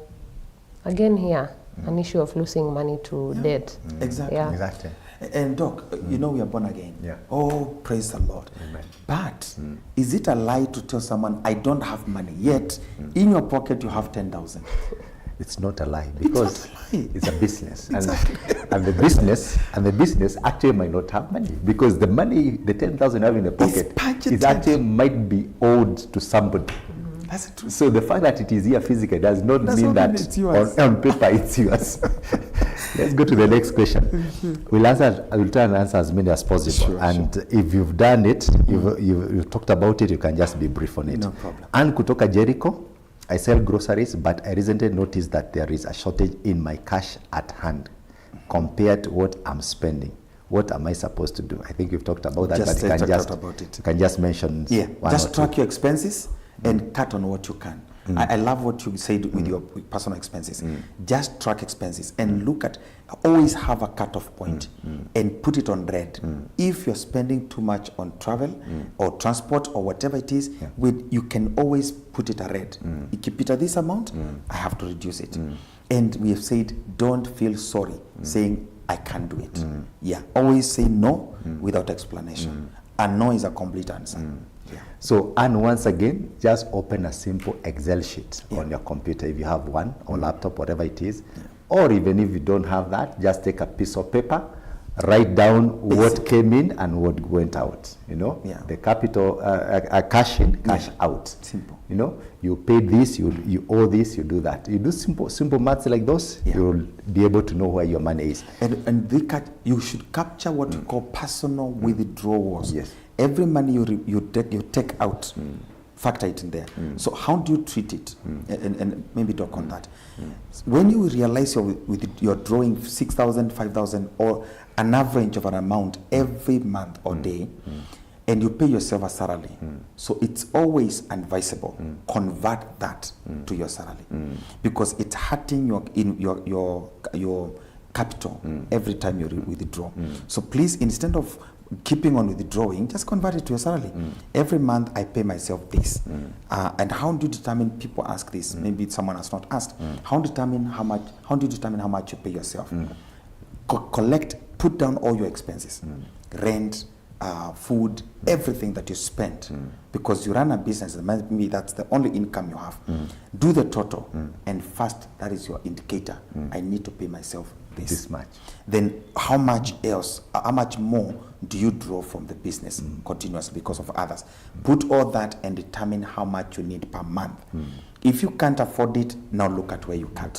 again here, an issue of losing money to debt. Exactly. Yeah. Exactly. And Doc, you know we are born again. Yeah. Oh, praise the Lord. Amen. But is it a lie to tell someone, I don't have money, yet in your pocket you have 10,000? It's not a lie because it's a business. Exactly. And the business actually might not have money because the money, the 10,000 you have in the pocket, budgeted. it actually might be owed to somebody. That's true. So the fact that it is here physically does not Does mean not mean that it's yours. on paper it's yours. Let's go to the next question. I will try and answer as many as possible. Sure, and if you've done it, you've talked about it, you can just be brief on it. No problem. And kutoka Jericho, I sell groceries, but I recently noticed that there is a shortage in my cash at hand compared to what I'm spending. What am I supposed to do? I think you've talked about that, Just but about it. you can just mention one just or track two. your expenses and cut on what you can. I love what you said with your personal expenses. Just track expenses and look at, always have a cutoff point and put it on red. If you're spending too much on travel or transport or whatever it is, you can always put it a red. Ikipita this amount, I have to reduce it. And we have said, don't feel sorry saying, I can't do it. Yeah, always say no without explanation. And no is a complete answer. So, and once again, just open a simple Excel sheet on your computer if you have one, or laptop, whatever it is. Or even if you don't have that, just take a piece of paper, write down what came in and what went out. You know, the capital, cash in, cash out. Simple. You know, you paid this, you owe this, you do that. You do simple maths like those, you'll be able to know where your money is. And you should capture what you call personal withdrawals. Yes. Every money you take out, factor it in there. So how do you treat it? And maybe talk on that. When you realize you're drawing 6,000, 5,000, or an average of an amount every month or day, and you pay yourself a salary, so it's always advisable, convert that to your salary, because it's hurting your capital every time you withdraw. So please, instead of keeping on withdrawing, just convert it to your salary. Every month I pay myself this. And how do you determine, people ask this, maybe someone has not asked, how do you determine how much you pay yourself? Collect, put down all your expenses, rent, food, everything that you spend, because you run a business, maybe that's the only income you have. Do the total, and first, that is your indicator. I need to pay myself this much. Then how much else, how much more do you draw from the business continuously because of others? Put all that and determine how much you need per month. If you can't afford it, now look at where you cut.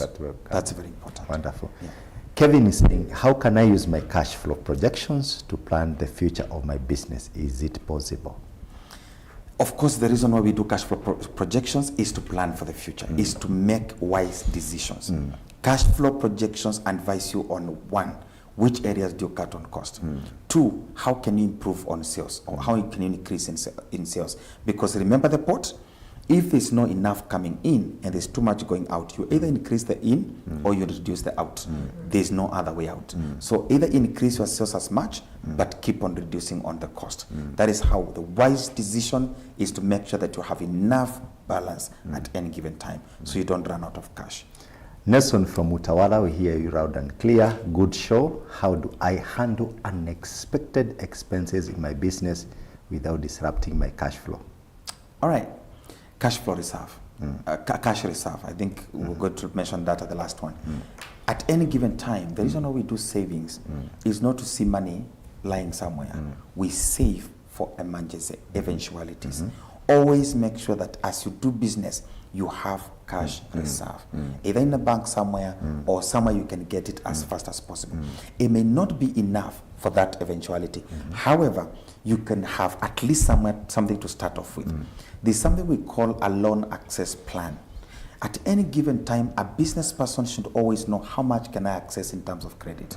That's very important. Wonderful. Yeah. Kevin is saying, how can I use my cash flow projections to plan the future of my business? Is it possible? Of course, the reason why we do cash flow projections is to plan for the future, is to make wise decisions. Cash flow projections advise you on, one, which areas do you cut on cost? Two, how can you improve on sales, or how can you increase in sales? Because remember the pot, if there's not enough coming in and there's too much going out, you either increase the in or you reduce the out. There's no other way out. So either increase your sales as much, but keep on reducing on the cost. That is how the wise decision is, to make sure that you have enough balance at any given time, so you don't run out of cash. Nelson from Utawala, we hear you loud and clear. Good show. How do I handle unexpected expenses in my business without disrupting my cash flow? All right. Cash flow reserve. Cash reserve. I think we're going to mention that at the last one. At any given time, the reason why we do savings is not to see money lying somewhere. We save for emergency eventualities. always make sure that as you do business, you have cash reserve, either in a bank somewhere or somewhere you can get it as fast as possible. It may not be enough for that eventuality. However, you can have at least something to start off with. There's something we call a loan access plan. At any given time, a business person should always know how much can I access in terms of credit.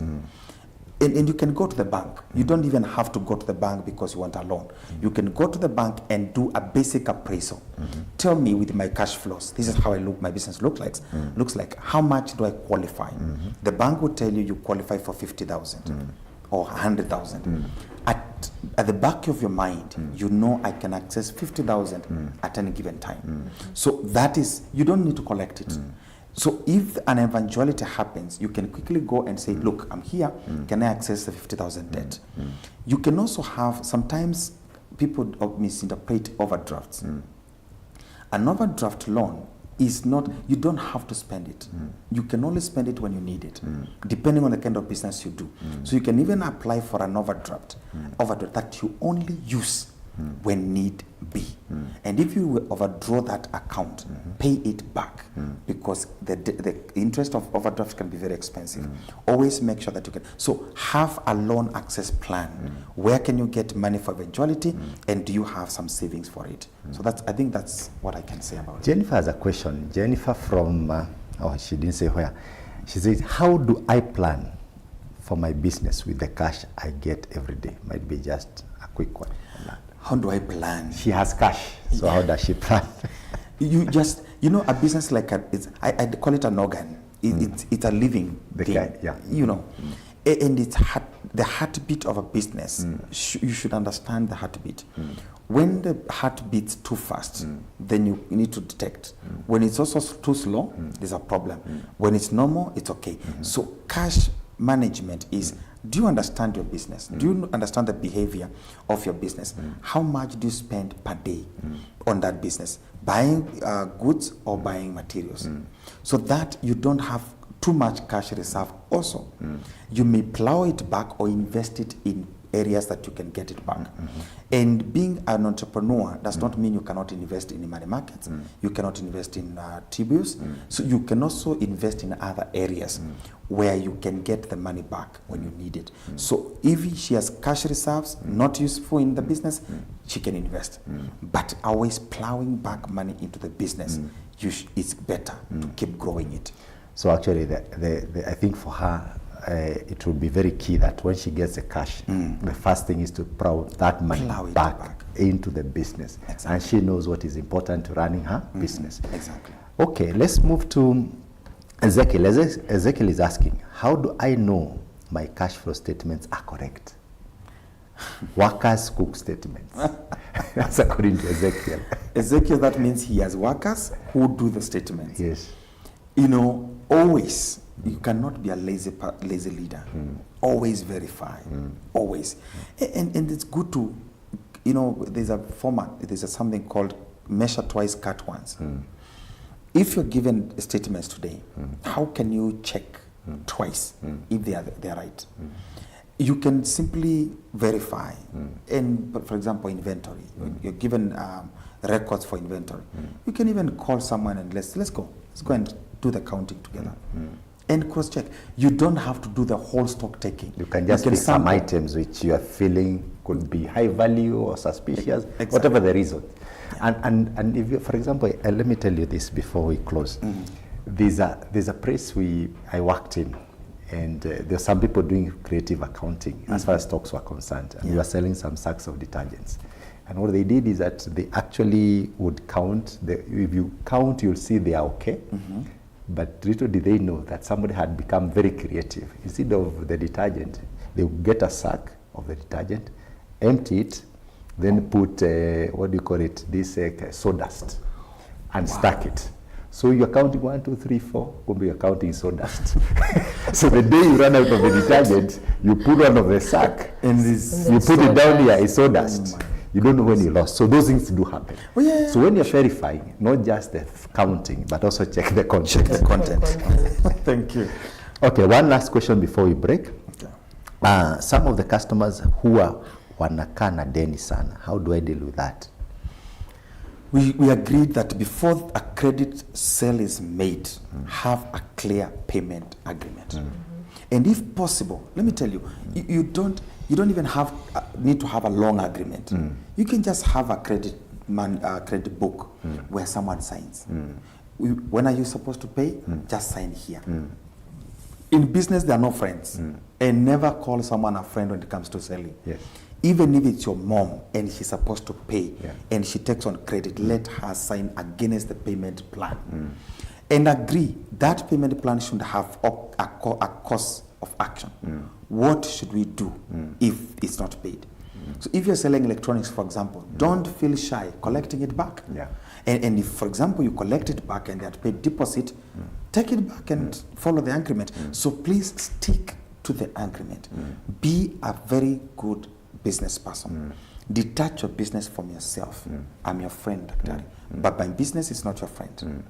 And you can go to the bank. You don't even have to go to the bank because you want a loan. You can go to the bank and do a basic appraisal. Tell me with my cash flows, this is how my business looks like. How much do I qualify? The bank will tell you you qualify for 50,000 or 100,000. At the back of your mind, you know I can access 50,000 at any given time. So that is, you don't need to collect it. So if an eventuality happens, you can quickly go and say, look, I'm here, can I access the 50,000 debt? You can also have, sometimes people misinterpret overdrafts. An overdraft loan is not, you don't have to spend it. You can only spend it when you need it, depending on the kind of business you do. So you can even apply for an overdraft that you only use when need be. And if you overdraw that account, pay it back, because the interest of overdraft can be very expensive. Always make sure that you can. So have a loan access plan. Where can you get money for eventuality, and do you have some savings for it? So I think that's what I can say about it. Jennifer has a question. Jennifer from, she didn't say where. She says, how do I plan for my business with the cash I get every day? Might be just a quick one. How do I plan? She has cash, so how does she plan? You just, a business like I call it an organ. It's a living thing, and it's the heartbeat of a business. You should understand the heartbeat. When the heart beats too fast, then you need to detect. When it's also too slow, there's a problem. When it's normal, it's okay. So cash management is, do you understand your business? Do you understand the behavior of your business? How much do you spend per day on that business? Buying goods or buying materials? So that you don't have too much cash reserve also. You may plow it back or invest it in areas that you can get it back. And being an entrepreneur does not mean you cannot invest in money markets. You cannot invest in T-bills. So you can also invest in other areas where you can get the money back when you need it. So if she has cash reserves not useful in the business, she can invest. But always plowing back money into the business, it's better to keep growing it. So actually, I think for her, it will be very key that when she gets the cash, the first thing is to plow that money back into the business. Exactly. And she knows what is important to running her business. Exactly. Okay, let's move to Ezekiel. Ezekiel is asking, how do I know my cash flow statements are correct? Workers cook statements. That's according to Ezekiel. Ezekiel, that means he has workers who do the statements. Yes. Always, you cannot be a lazy leader. Always verify. Always. And it's good to, there's a format, there's something called measure twice, cut once. If you're given statements today, how can you check twice if they are right? You can simply verify. And for example, inventory. You're given records for inventory. You can even call someone and let's go and do the counting together. And cross-check. You don't have to do the whole stock taking. You can just pick some items which you are feeling could be high value or suspicious, whatever the reason. And if you, for example, let me tell you this before we close. There's a place I worked in, and there's some people doing creative accounting as far as stocks were concerned. And we were selling some sacks of detergents. And what they did is that they actually would count. If you count, you'll see they are okay. But little did they know that somebody had become very creative. Instead of the detergent, they would get a sack of the detergent, empty it, then put, this sawdust, and stack it. So you're counting 1, 2, 3, 4, you're counting sawdust. So the day you run out of the detergent, you put one of the sack, and you put it down here, it's sawdust. You don't know when you lost. So those things do happen. So when you're verifying, not just the counting, but also check the content. Thank you. Okay, one last question before we break. Okay. Some of the customers who are wanakaa na deni sana, how do I deal with that? we agreed that before a credit sale is made, have a clear payment agreement. And if possible, let me tell you, you don't even have need to have a long agreement. You can just have a credit book where someone signs. When are you supposed to pay? Just sign here. In business, there are no friends. And never call someone a friend when it comes to selling. Yes. Even if it's your mom and she's supposed to pay and she takes on credit, let her sign against the payment plan. And agree that payment plan should have a course of action. What should we do if it's not paid? So if you're selling electronics, for example, don't feel shy collecting it back. And if, for example, you collect it back and they had paid deposit, take it back and follow the agreement. So please stick to the agreement. Be a very good business person. Detach your business from yourself. I'm your friend, Daktari. But my business is not your friend.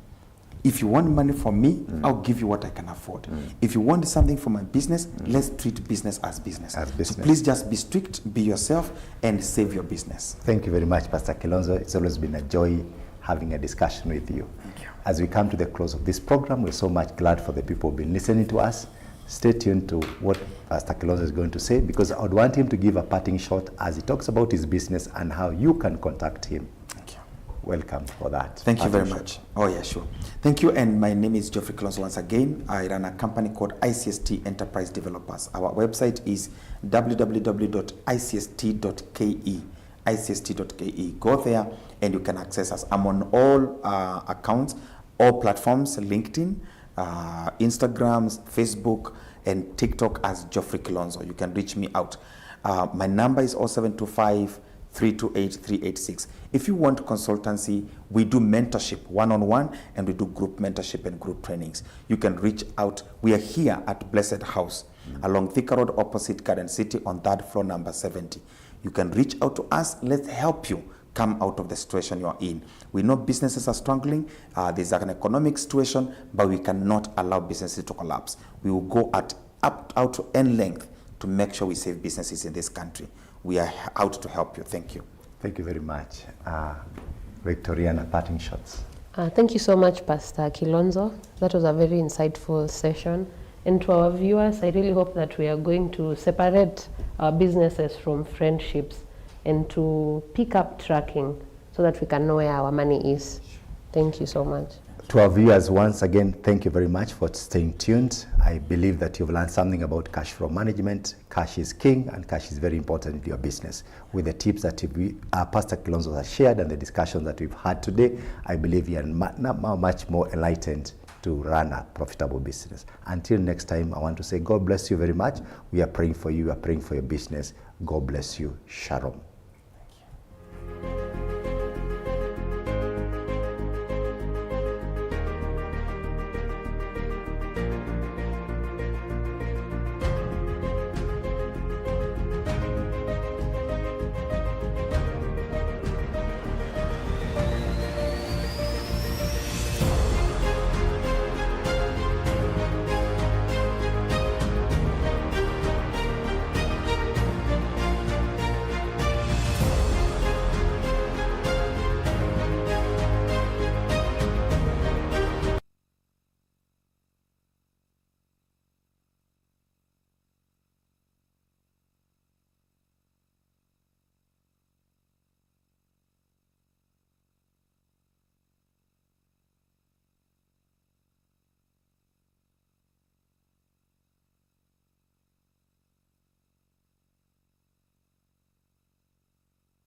If you want money from me, I'll give you what I can afford. If you want something from my business, let's treat business as business. So please just be strict, be yourself, and save your business. Thank you very much, Pastor Kilonzo. It's always been a joy having a discussion with you. Thank you. As we come to the close of this program, we're so much glad for the people who've been listening to us. Stay tuned to what Pastor Kilonzo is going to say, because I would want him to give a parting shot as he talks about his business and how you can contact him. Thank you. Welcome for that. Thank you very much. Oh yeah, sure. Thank you, and my name is Geoffrey Kilonzo once again. I run a company called ICST Enterprise Developers. Our website is www.icst.ke. ICST.ke. Go there and you can access us. I'm on all accounts, all platforms, LinkedIn, Instagrams, Facebook, and TikTok as Geoffrey Kilonzo. You can reach me out. My number is 0725-328-386. If you want consultancy, we do mentorship one-on-one, and we do group mentorship and group trainings. You can reach out. We are here at Blessed House along Thika Road opposite Garden City on 3rd floor, number 70. You can reach out to us. Let's help you come out of the situation you're in. We know businesses are struggling. There's an economic situation, but we cannot allow businesses to collapse. We will go out to end length to make sure we save businesses in this country. We are out to help you. Thank you. Thank you very much. Victoriana, parting shots. Thank you so much, Pastor Kilonzo. That was a very insightful session. And to our viewers, I really hope that we are going to separate our businesses from friendships and to pick up tracking so that we can know where our money is. Thank you so much. To our viewers, once again, thank you very much for staying tuned. I believe that you've learned something about cash flow management. Cash is king, and cash is very important in your business. With the tips that Pastor Kilonzo has shared and the discussion that we've had today, I believe you are much more enlightened to run a profitable business. Until next time, I want to say God bless you very much. We are praying for you. We are praying for your business. God bless you. Shalom.